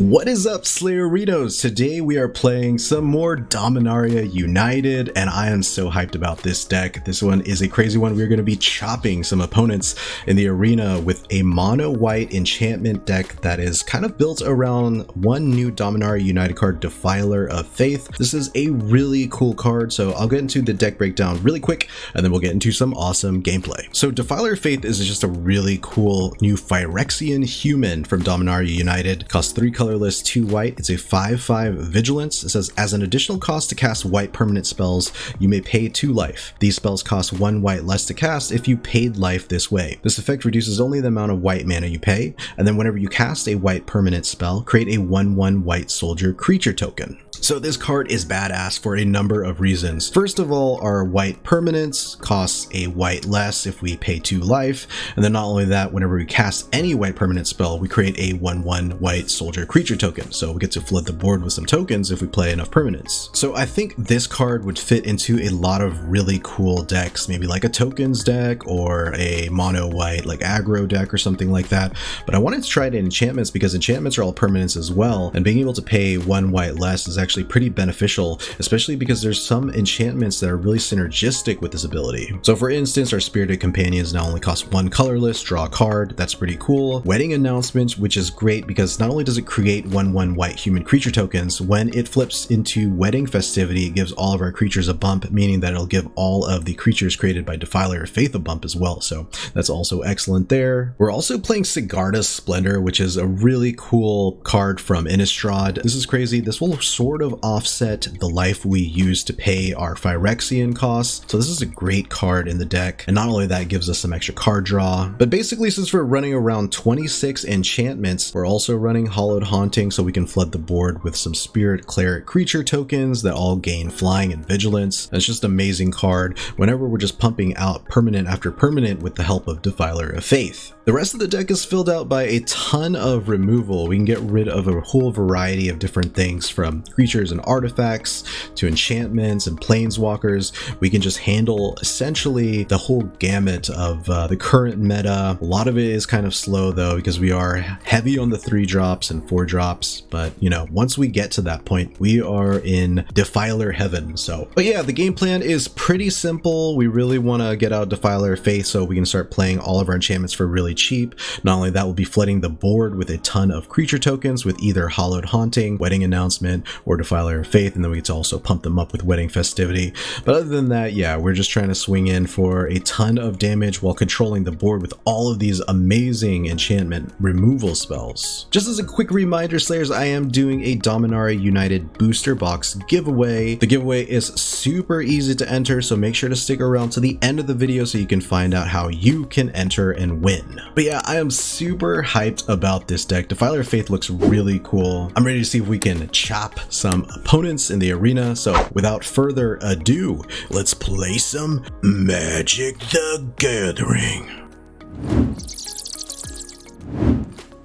What is up, Slayerinos? Today we are playing some more Dominaria United, and I am so hyped about this deck. This one is a crazy one. We're going to be chopping some opponents in the arena with a mono-white enchantment deck that is kind of built around one new Dominaria United card, Defiler of Faith. This is a really cool card, so I'll get into the deck breakdown really quick, and then we'll get into some awesome gameplay. So Defiler of Faith is just a really cool new Phyrexian human from Dominaria United. Costs 3 colorless, 2 white. It's a 5/5 vigilance. It says, as an additional cost to cast white permanent spells, you may pay 2 life. These spells cost 1 white less to cast if you paid life this way. This effect reduces only the amount of white mana you pay, and then whenever you cast a white permanent spell, create a 1/1 white soldier creature token. So this card is badass for a number of reasons. First of all, our white permanents costs a white less if we pay 2 life, and then not only that, whenever we cast any white permanent spell, we create a 1/1 white soldier creature token, so we get to flood the board with some tokens if we play enough permanents. So I think this card would fit into a lot of really cool decks, maybe like a tokens deck or a mono white like aggro deck or something like that. But I wanted to try it in enchantments because enchantments are all permanents as well, and being able to pay 1 white less is actually pretty beneficial, especially because there's some enchantments that are really synergistic with this ability. So for instance, our Spirited Companions now only cost 1 colorless, draw a card. That's pretty cool. Wedding Announcement, which is great because not only does it create 1/1 white human creature tokens, when it flips into Wedding Festivity, it gives all of our creatures a bump, meaning that it'll give all of the creatures created by Defiler of Faith a bump as well. So that's also excellent there. We're also playing Sigarda's Splendor, which is a really cool card from Innistrad. This is crazy. This will sort of offset the life we use to pay our Phyrexian costs. So this is a great card in the deck. And not only that, it gives us some extra card draw. But basically, since we're running around 26 enchantments, we're also running Hallowed Haunting so we can flood the board with some Spirit Cleric creature tokens that all gain flying and vigilance. That's just an amazing card whenever we're just pumping out permanent after permanent with the help of Defiler of Faith. The rest of the deck is filled out by a ton of removal. We can get rid of a whole variety of different things, from creatures and artifacts to enchantments and planeswalkers. We can just handle essentially the whole gamut of the current meta. A lot of it is kind of slow though, because we are heavy on the 3 drops and 4 drops. But you know, once we get to that point, we are in Defiler heaven. But yeah, the game plan is pretty simple. We really want to get out Defiler of Faith so we can start playing all of our enchantments for really cheap. Not only that, we'll be flooding the board with a ton of creature tokens with either Hallowed Haunting, Wedding Announcement, or Defiler of Faith, and then we get to also pump them up with Wedding Festivity. But other than that, yeah, we're just trying to swing in for a ton of damage while controlling the board with all of these amazing enchantment removal spells. Just as a quick reminder, Slayers, I am doing a Dominaria United booster box giveaway. The giveaway is super easy to enter, so make sure to stick around to the end of the video so you can find out how you can enter and win. But yeah, I am super hyped about this deck. Defiler of Faith looks really cool. I'm ready to see if we can chop some opponents in the arena. So without further ado, let's play some Magic the Gathering.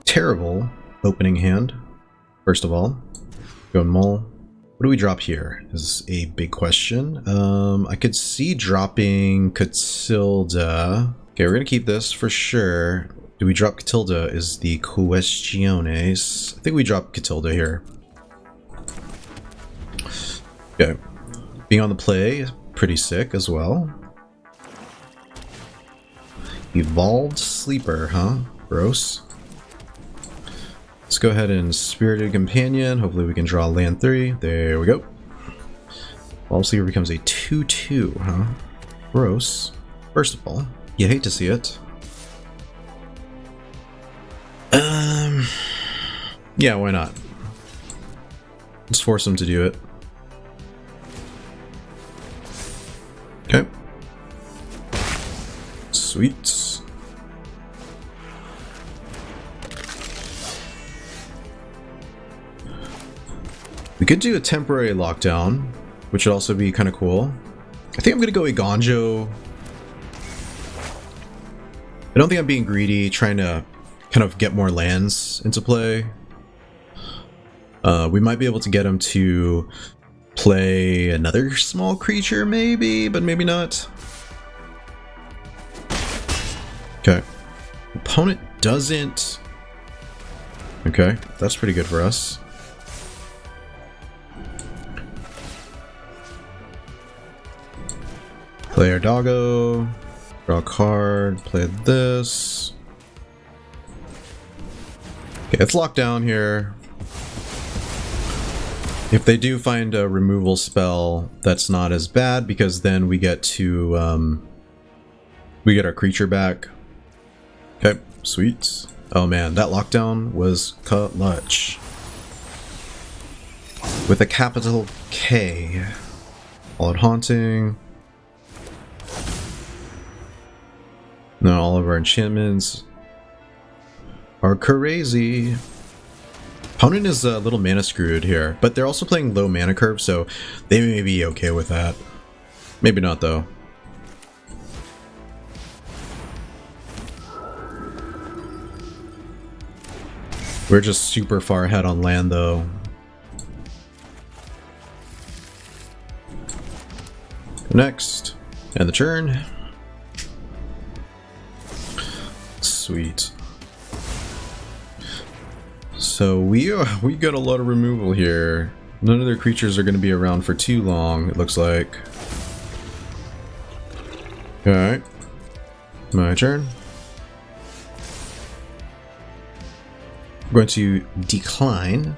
Terrible opening hand, first of all. Go Mull. What do we drop here is a big question. I could see dropping Katilda. Okay, we're gonna keep this for sure. Do we drop Katilda is the questiones. I think we drop Katilda here. Okay. Being on the play is pretty sick as well. Evolved Sleeper, huh? Gross. Let's go ahead and Spirited Companion. Hopefully we can draw land 3. There we go. Evolved Sleeper becomes a 2/2, huh? Gross. First of all, you hate to see it. Yeah, why not? Let's force him to do it. Okay. Sweet. We could do a temporary lockdown, which would also be kind of cool. I think I'm gonna go Eiganjo. I don't think I'm being greedy, trying to kind of get more lands into play. We might be able to get him to play another small creature maybe, but maybe not. Okay. Opponent doesn't Okay, that's pretty good for us. Play our doggo, draw a card, play this. Okay, it's locked down here. If they do find a removal spell, that's not as bad because then we get to we get our creature back. Okay, sweet. Oh man, that lockdown was clutch. With a capital K. Hallowed Haunting. Now all of our enchantments are crazy. Opponent is a little mana screwed here, but they're also playing low mana curve, so they may be okay with that. Maybe not though. We're just super far ahead on land though. Next, and the turn. Sweet. So we got a lot of removal here. None of their creatures are going to be around for too long, it looks like. Alright. My turn. I'm going to decline.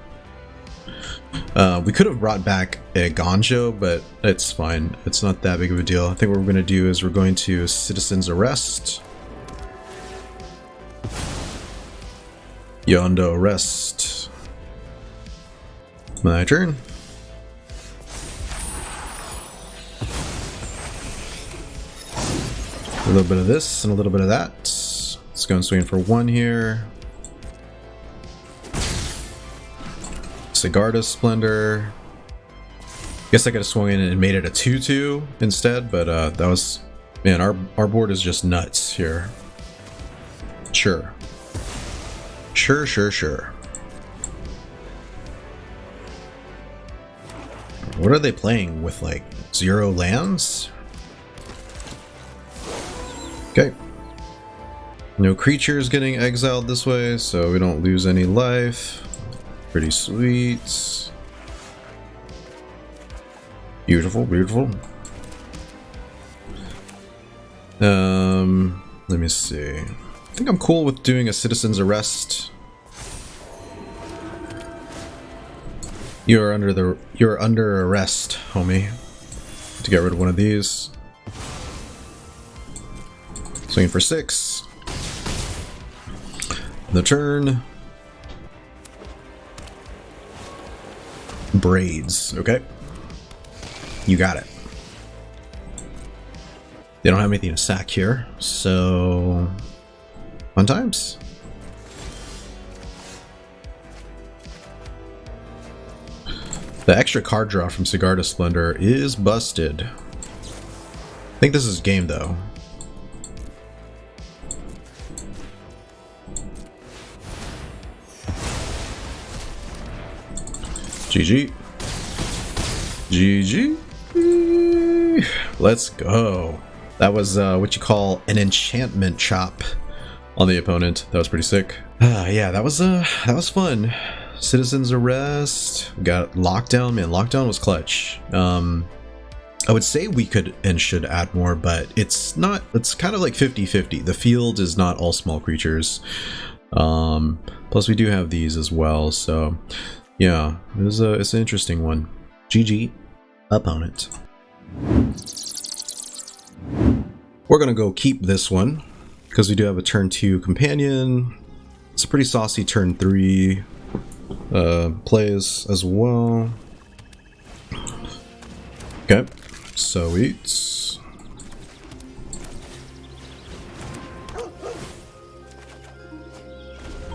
We could have brought back Eiganjo, but it's fine. It's not that big of a deal. I think what we're going to do is we're going to Citizen's Arrest. Yonder Arrest. My turn. A little bit of this and a little bit of that. Let's go and swing for one here. Sigarda Splendor. Guess I could have swung in and made it a 2/2 instead, but that was... Man, our board is just nuts here. Sure. Sure. What are they playing with, like, 0 lands? Okay. No creatures getting exiled this way, so we don't lose any life. Pretty sweet. Beautiful, beautiful. Let me see. I think I'm cool with doing a Citizen's Arrest. You're under arrest, homie. To get rid of one of these. Swinging for 6. The turn. Braids, okay. You got it. They don't have anything to sack here, so fun times. The extra card draw from Sigarda Splendor is busted. I think this is game though. GG. GG. Let's go. That was what you call an enchantment chop on the opponent. That was pretty sick. Yeah, that was fun. Citizen's Arrest. Got Lockdown. Man, Lockdown was clutch. I would say we could and should add more, but it's not. It's kind of like 50-50. The field is not all small creatures. Plus we do have these as well, so yeah, it's an interesting one. GG, opponent. We're gonna go keep this one because we do have a turn 2 companion. It's a pretty saucy turn 3 plays as well. Okay, sweet.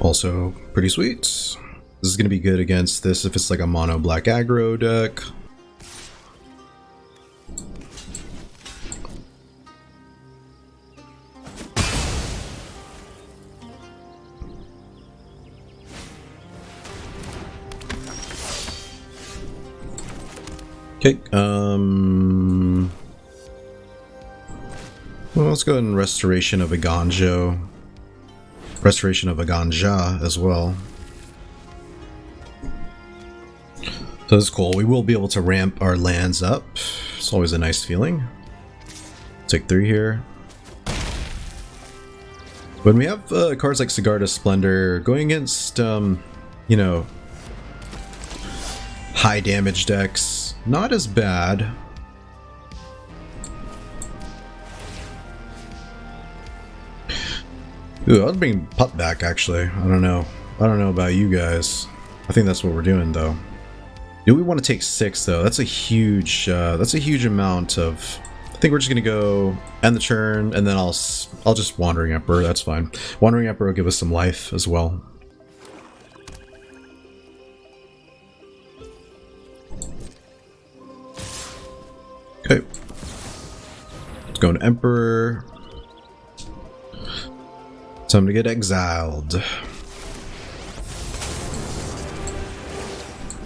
Also pretty sweet. This is gonna be good against this if it's like a mono black aggro deck. Okay, well, let's go ahead and Restoration of Eiganjo. Restoration of Eiganjo as well. So that's cool. We will be able to ramp our lands up. It's always a nice feeling. Take 3 here. When we have cards like Sigarda, Splendor, going against, you know, high damage decks, not as bad. Ooh, I'll bring Pup back, actually. I don't know. I don't know about you guys. I think that's what we're doing, though. Do we want to take 6, though? That's a huge amount of... I think we're just gonna go end the turn, and then I'll just Wandering Emperor. That's fine. Wandering Emperor will give us some life as well. Okay. Let's go to Emperor. Time to get exiled.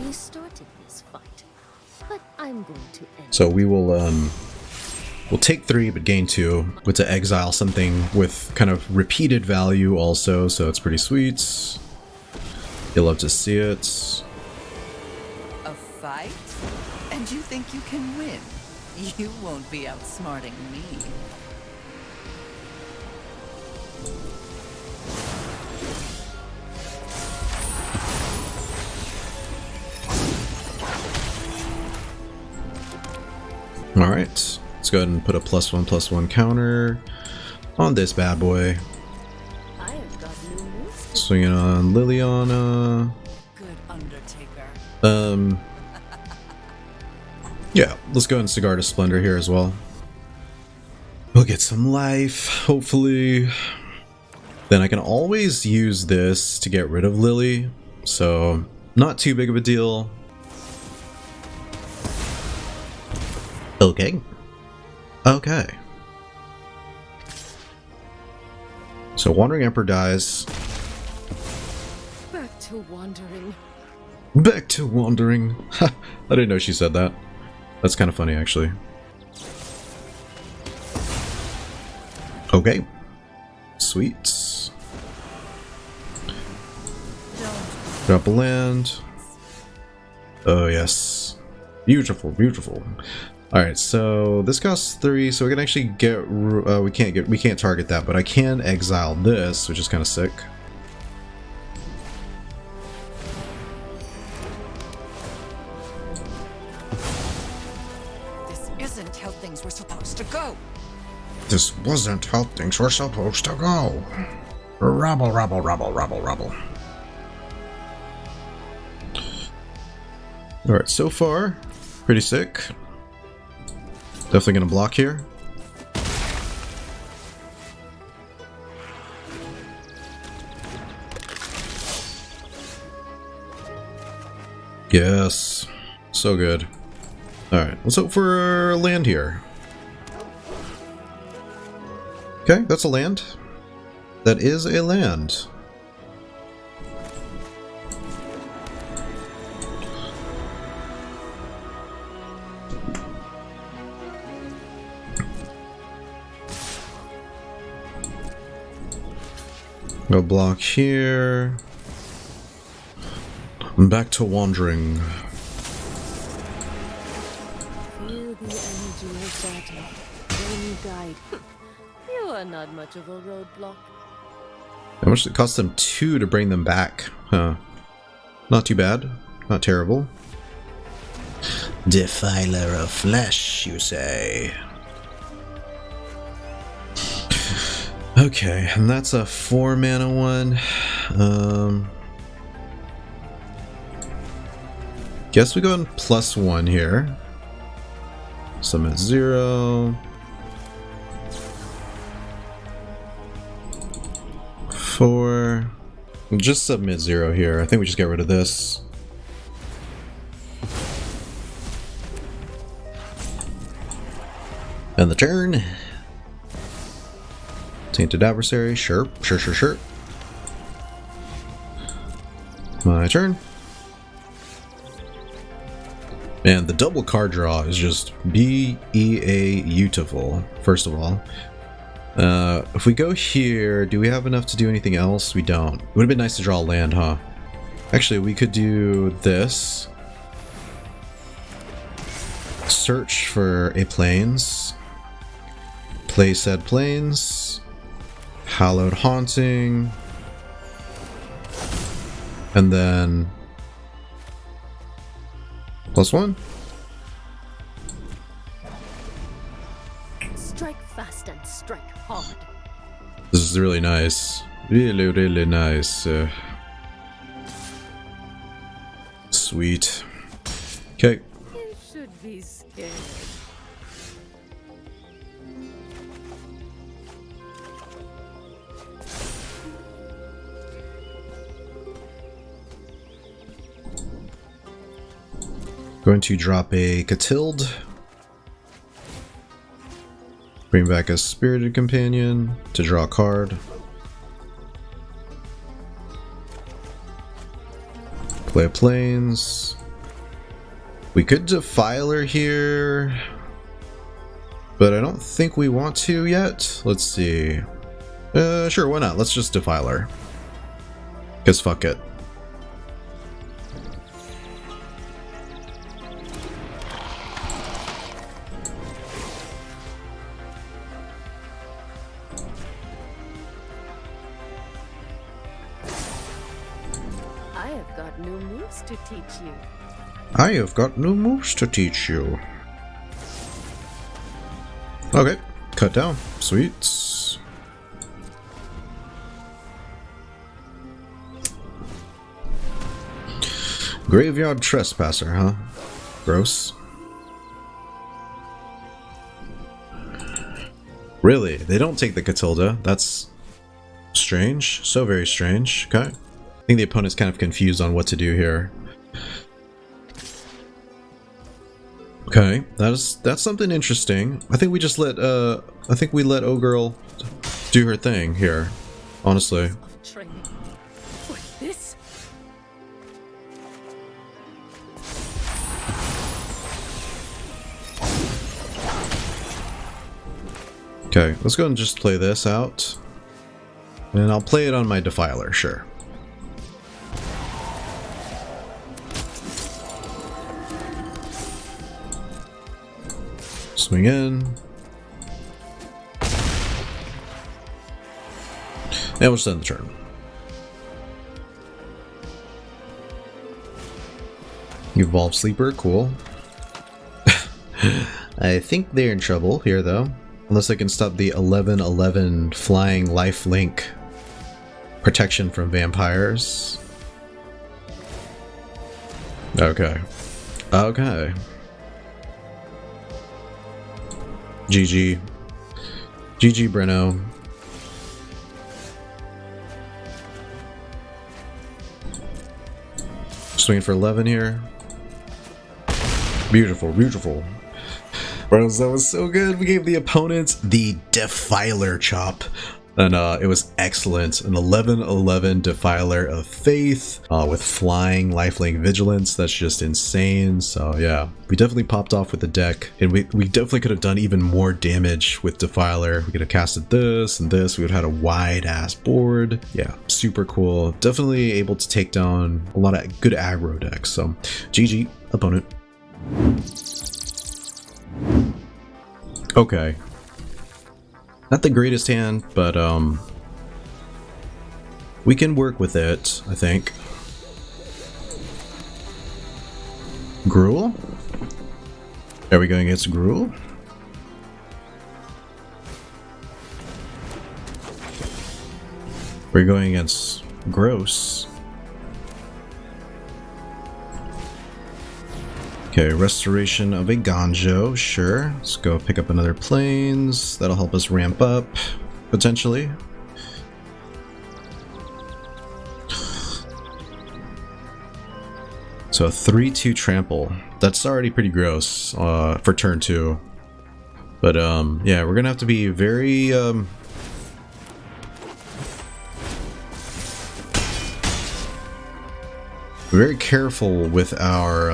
You started this fight, but I'm going to end. So we will we'll take 3 but gain 2. With to exile something with kind of repeated value also, so it's pretty sweet. You'll love to see it. A fight? And you think you can win? You won't be outsmarting me. Alright, let's go ahead and put a +1/+1 counter on this bad boy. I have got new moves. Swinging on Liliana. Good Undertaker. Yeah, let's go ahead and Sigarda Splendor here as well. We'll get some life, hopefully. Then I can always use this to get rid of Lily, so not too big of a deal. Okay. Okay. So Wandering Emperor dies. Back to wandering. Back to wandering. I didn't know she said that. That's kind of funny, actually. Okay. Sweet. Drop a land. Oh, yes. Beautiful, beautiful. Alright, so this costs 3, so we can actually get... we can't target that, but I can exile this, which is kind of sick. This isn't how things were supposed to go. This wasn't how things were supposed to go. Rubble, rubble, rubble, rubble, rubble. Alright, so far, pretty sick. Definitely gonna block here. Yes. So good. Alright, let's hope for a land here. Okay, that's a land. That is a land. Go block here. Back to wandering. Feel the energy of battle. Then you guide. You are not much of a roadblock. How much did it cost them 2 to bring them back? Huh. Not too bad. Not terrible. Defiler of flesh, you say? Okay, and that's a 4-mana one. Guess we go in +1 here. Summon 0. 4. We'll just submit 0 here. I think we just get rid of this. And the turn. Tainted Adversary, sure. My turn. Man, the double card draw is just beautiful, first of all. If we go here, do we have enough to do anything else? We don't. It would have been nice to draw a land, huh? Actually, we could do this. search for a plains. Play said plains. Hallowed Haunting. And then +1. Strike fast and strike hard. This is really nice. Really, really nice. Sweet. Okay. You should be scared. Going to drop a Katilda. Bring back a Spirited Companion to draw a card. Play a Plains. We could Defiler here, but I don't think we want to yet. Let's see. Sure, why not? Let's just Defiler. Because fuck it. I have got new moves to teach you. I have got new moves to teach you. Okay, cut down. Sweet. Graveyard Trespasser, huh? Gross. Really? They don't take the Katilda? That's strange. So very strange. Okay. I think the opponent's kind of confused on what to do here. Okay, that's something interesting. I think we just let we let O-Girl do her thing here. Honestly. Training for this. Okay, let's go and just play this out. And I'll play it on my Defiler, sure. Swing in. And we'll just end the turn. Evolve Sleeper, cool. I think they're in trouble here though. Unless I can stop the 11/11 flying lifelink protection from vampires. Okay. Okay. GG. GG, Breno. Swinging for 11 here. Beautiful, beautiful. Bros, that was so good. We gave the opponents the Defiler chop. And it was excellent. An 11/11 Defiler of Faith with flying lifelink vigilance. That's just insane. So yeah, we definitely popped off with the deck. And we definitely could have done even more damage with Defiler. We could have casted this and this. We would have had a wide ass board. Yeah, super cool. Definitely able to take down a lot of good aggro decks. So GG, opponent. Okay. Not the greatest hand, but we can work with it, I think. Gruul? Are we going against Gruul? We're going against Gross. Okay, Restoration of Eiganjo, sure. Let's go pick up another Plains. That'll help us ramp up, potentially. So a 3/2 trample. That's already pretty gross for turn 2. But yeah, we're gonna have to be very very careful with our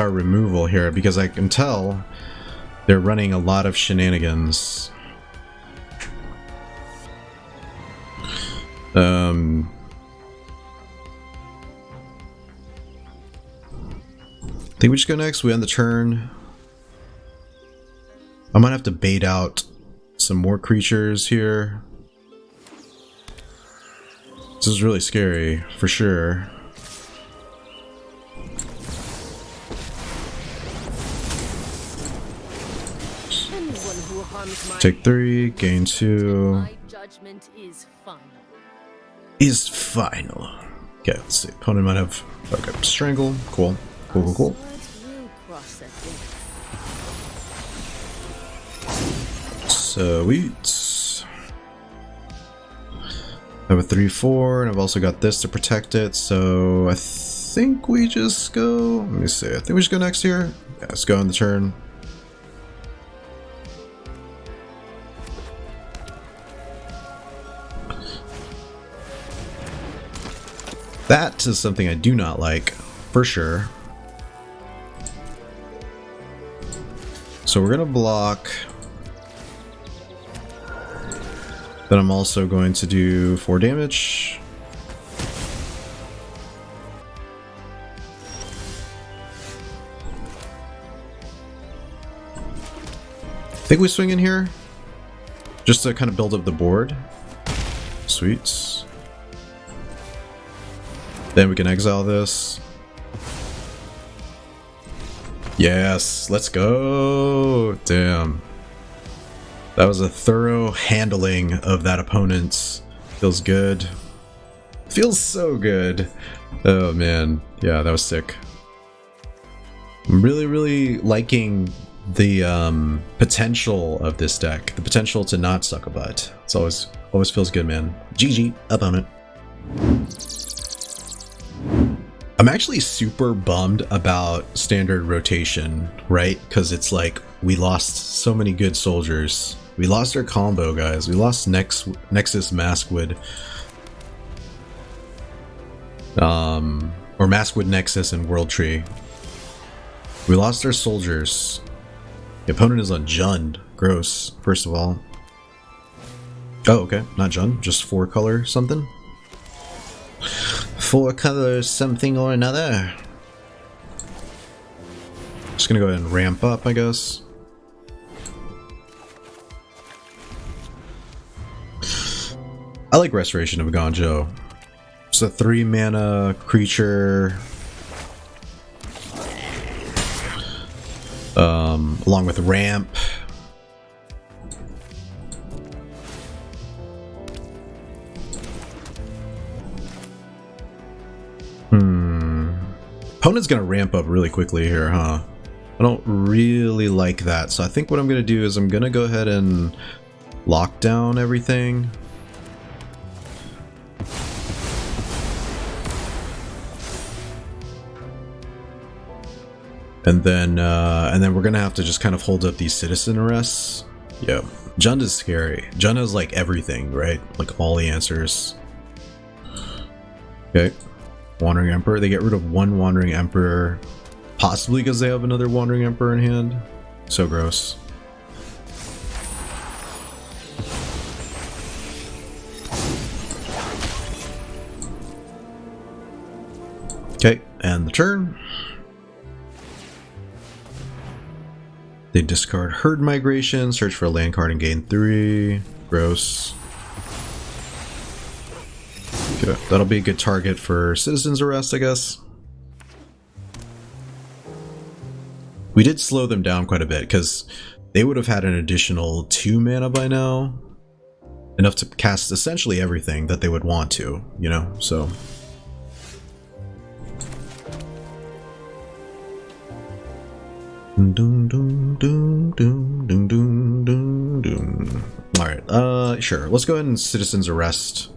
removal here, because I can tell they're running a lot of shenanigans. think we just go next. We end the turn. I might have to bait out some more creatures here. This is really scary, for sure. Take 3, gain 2. My judgment is final. Is final. Okay, let's see. Opponent might have. Okay, strangle. Cool. Cool. Sweet. I have a 3/4, and I've also got this to protect it. So I think we just go. Let me see. I think we just go next here. Yeah, let's go on the turn. That is something I do not like, for sure. So we're gonna block. Then I'm also going to do 4 damage. I think we swing in here, just to kind of build up the board. Sweet. Then we can exile this. Yes, let's go. Damn. That was a thorough handling of that opponent's. Feels good. Feels so good. Oh man. Yeah, that was sick. I'm really liking the potential of this deck. The potential to not suck a butt. It's always feels good, man. GG, opponent. I'm actually super bummed about standard rotation, right? Because it's like we lost so many good soldiers. We lost our combo, guys. We lost Nexus Maskwood. Or Maskwood Nexus and World Tree. We lost our soldiers. The opponent is on Jund. Gross, first of all. Oh, okay. Not Jund. Just 4 color something. 4 colors something or another. Just gonna go ahead and ramp up, I guess. I like Restoration of Eiganjo. It's a 3 mana creature. Along with ramp. Opponent's gonna ramp up really quickly here, huh? I don't really like that, so I think what I'm gonna do is I'm gonna go ahead and lock down everything. And then we're gonna have to just kind of hold up these citizen arrests. Yeah, Jund is scary. Jund has like everything, right? Like all the answers. Okay. Wandering Emperor. They get rid of 1 Wandering Emperor, possibly because they have another Wandering Emperor in hand. So gross. Okay, and the turn. They discard Herd Migration, search for a land card and gain 3. Gross. Okay, that'll be a good target for Citizen's Arrest, I guess. We did slow them down quite a bit, because they would have had an additional 2 mana by now. Enough to cast essentially everything that they would want to, you know, so... Alright, sure. Let's go ahead and Citizen's Arrest.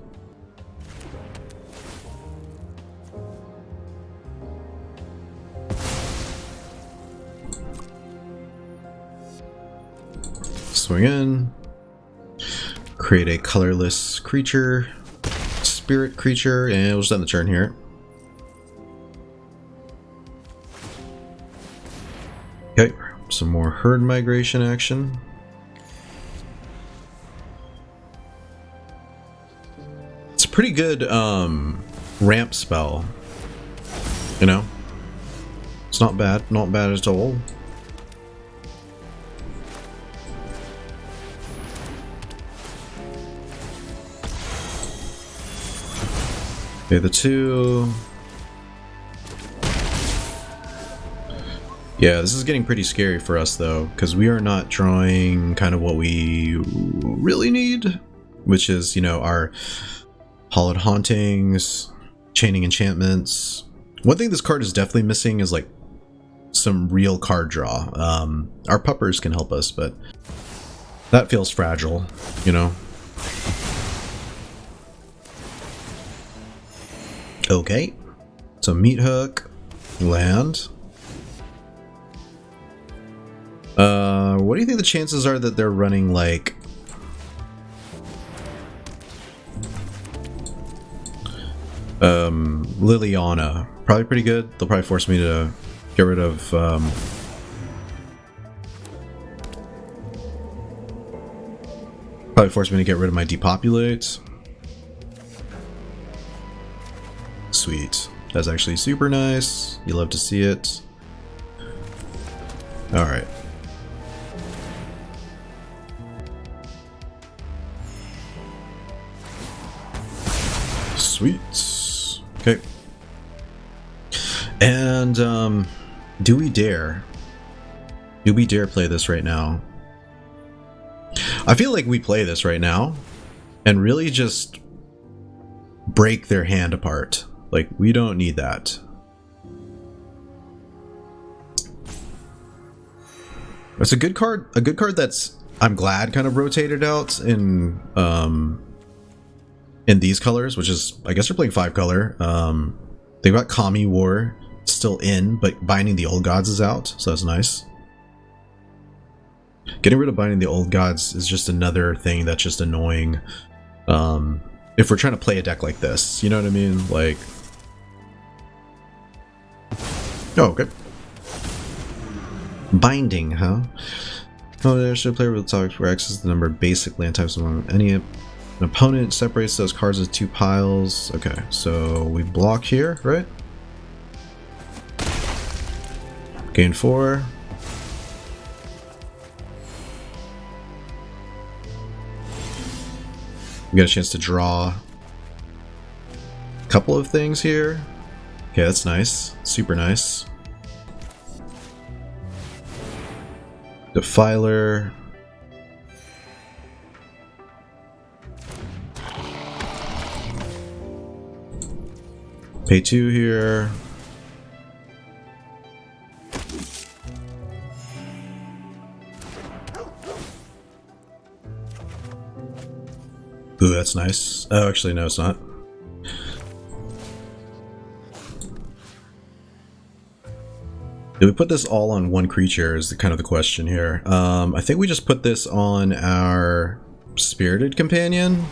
Swing in. Create a colorless creature. Spirit creature, and we'll just end the turn here. Okay, some more herd migration action. It's a pretty good ramp spell, you know? It's not bad at all. Okay, the 2. Yeah, this is getting pretty scary for us though, because we are not drawing kind of what we really need, which is, you know, our Hallowed Hauntings, Chaining Enchantments. One thing this card is definitely missing is like some real card draw. Our puppers can help us, but that feels fragile, you know? Okay, so Meat Hook, land. What do you think the chances are that they're running like Liliana? Probably pretty good. They'll probably force me to get rid of my Depopulate. Sweet. That's actually super nice. You love to see it. Alright. Sweet. Okay. And, do we dare? Do we dare play this right now? I feel like we play this right now and really just break their hand apart. Like, we don't need that. It's a good card that's, I'm glad, kind of rotated out in these colors, which is, I guess they're playing 5-color. They've got Kami War still in, but Binding the Old Gods is out, so that's nice. Getting rid of Binding the Old Gods is just another thing that's just annoying. If we're trying to play a deck like this, you know what I mean? Like, oh, okay. Binding, huh? Oh, there should play with talks where X is the number of basic land types among any an opponent separates those cards as 2 piles. Okay, so we block here, right? Gain 4. We got a chance to draw a couple of things here. Okay, that's nice. Super nice. Defiler. Pay 2 here. Ooh, that's nice. Oh, actually, no, it's not. Did we put this all on one creature is kind of the question here. I think we just put this on our Spirited Companion.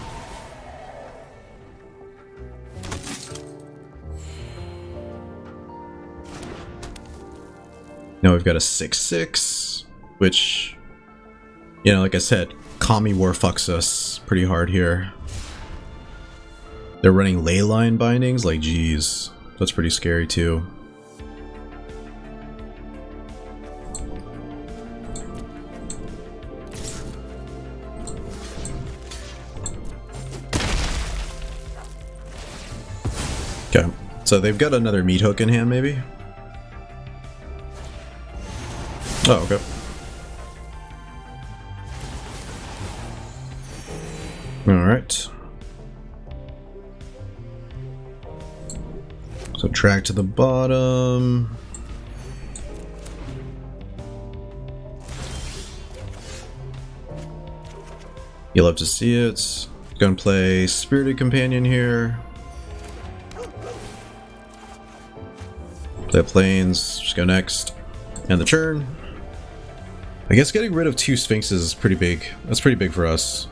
Now we've got a 6/6, which, you know, like I said, Kami War fucks us pretty hard here. They're running Leyline bindings, like, geez, that's pretty scary too. Okay, so they've got another Meat Hook in hand, maybe? Oh, okay. Alright. So drag to the bottom. You'll love to see it. Gonna play Spirited Companion here. Play Plains, just go next. And the turn. I guess getting rid of 2 Sphinxes is pretty big. That's pretty big for us.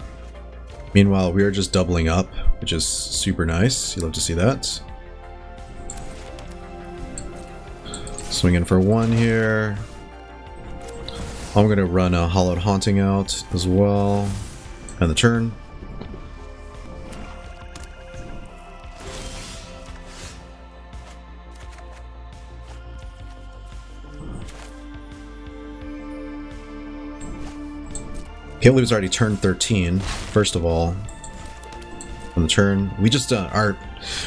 Meanwhile, we are just doubling up, which is super nice. You love to see that. Swinging for 1 here. I'm going to run a Hallowed Haunting out as well. And the turn. Can't believe it's already turn 13, first of all. On the turn, we just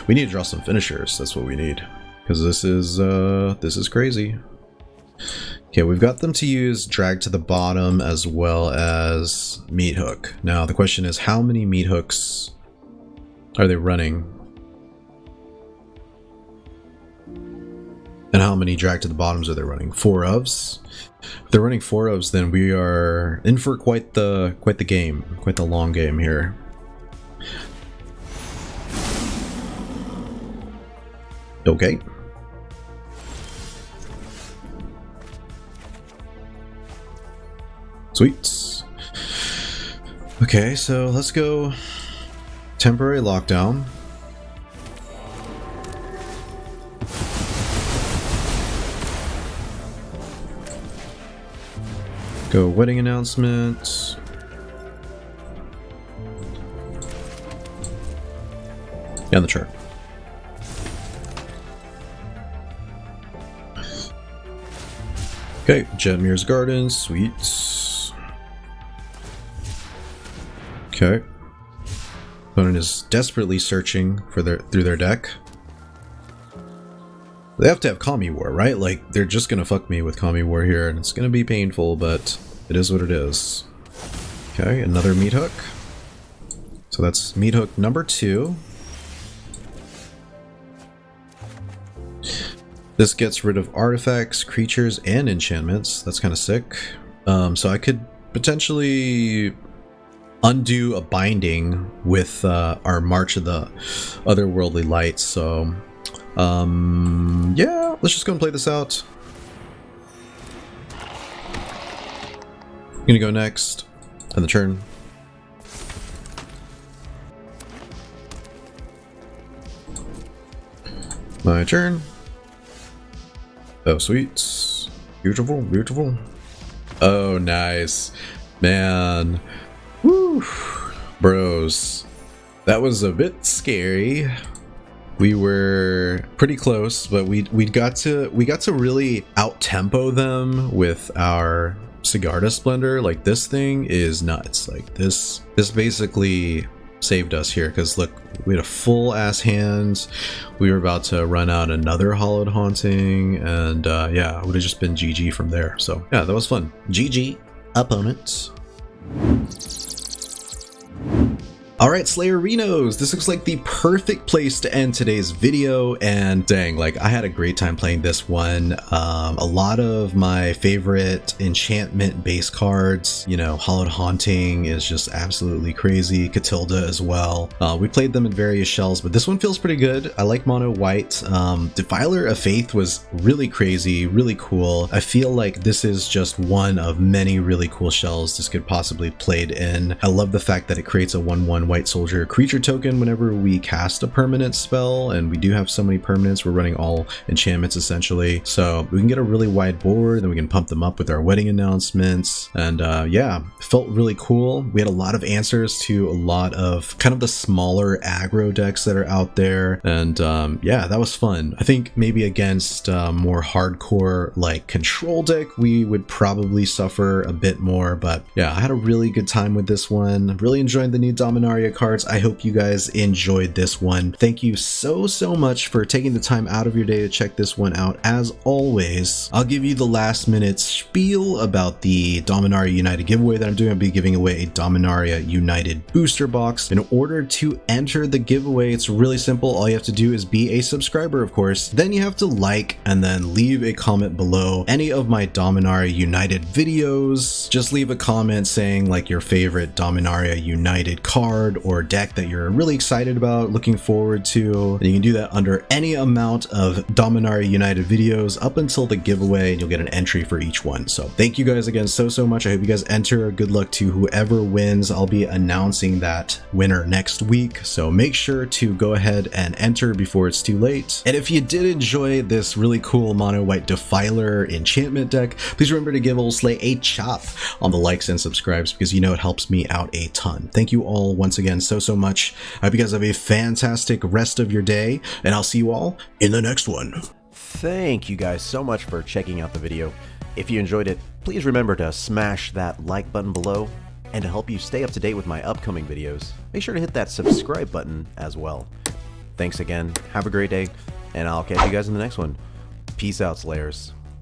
we need to draw some finishers. That's what we need, because this is crazy. Okay, we've got them to use drag to the bottom as well as meat hook. Now the question is, how many meat hooks are they running? And how many drag to the bottoms are they running? 4 ofs? If they're running 4 ofs, then we are in for quite the game, quite the long game here. Okay. Sweet. Okay, so let's go temporary lockdown. Go wedding announcement. And the chart. Okay, Jetmir's Garden, sweet. Okay. Opponent is desperately searching for through their deck. They have to have Kami War, right? Like, they're just gonna fuck me with Kami War here, and it's gonna be painful, but it is what it is. Okay, another meat hook. So that's meat hook number 2. This gets rid of artifacts, creatures, and enchantments. That's kind of sick. So I could potentially undo a binding with our March of the Otherworldly Lights. So yeah, let's just go and play this out. I'm gonna go next on the turn. My turn. Oh, sweet. Beautiful, beautiful. Oh, nice. Man. Woo. Bros. That was a bit scary. We were pretty close, but we got to really out-tempo them with our Sigarda Splendor. Like, this thing is nuts. Like, this basically saved us here, because look, we had a full ass hand. We were about to run out another Hallowed Haunting, and yeah, it would have just been GG from there. So yeah, that was fun. GG, opponents. Alright, Slayerinos, this looks like the perfect place to end today's video, and dang, like, I had a great time playing this one. A lot of my favorite enchantment base cards, you know, Hallowed Haunting is just absolutely crazy, Katilda as well. We played them in various shells, but this one feels pretty good. I like mono white. Defiler of Faith was really crazy, really cool. I feel like this is just one of many really cool shells this could possibly played in. I love the fact that it creates a 1/1 white soldier creature token whenever we cast a permanent spell, and we do have so many permanents. We're running all enchantments essentially, so we can get a really wide board, then we can pump them up with our wedding announcements, and yeah, it felt really cool. We had a lot of answers to a lot of kind of the smaller aggro decks that are out there, and yeah, that was fun. I think maybe against more hardcore like control deck we would probably suffer a bit more, but yeah, I had a really good time with this one. Really enjoyed the new Dominaria cards. I hope you guys enjoyed this one. Thank you so much for taking the time out of your day to check this one out. As always, I'll give you the last minute spiel about the Dominaria United giveaway that I'm doing. I'll be giving away a Dominaria United booster box. In order to enter the giveaway, it's really simple. All you have to do is be a subscriber, of course. Then you have to like and then leave a comment below any of my Dominaria United videos. Just leave a comment saying like your favorite Dominaria United card or deck that you're really excited about, looking forward to, and you can do that under any amount of Dominaria United videos up until the giveaway, and you'll get an entry for each one. So thank you guys again so much. I hope you guys enter. Good luck to whoever wins. I'll be announcing that winner next week, so make sure to go ahead and enter before it's too late. And if you did enjoy this really cool mono white Defiler enchantment deck, please remember to give old Slay a chop on the likes and subscribes, because you know it helps me out a ton. Thank you all once again so much. I hope you guys have a fantastic rest of your day, and I'll see you all in the next one. Thank you guys so much for checking out the video. If you enjoyed it, please remember to smash that like button below. And to help you stay up to date with my upcoming videos, make sure to hit that subscribe button as well. Thanks again, have a great day, and I'll catch you guys in the next one. Peace out, Slayers.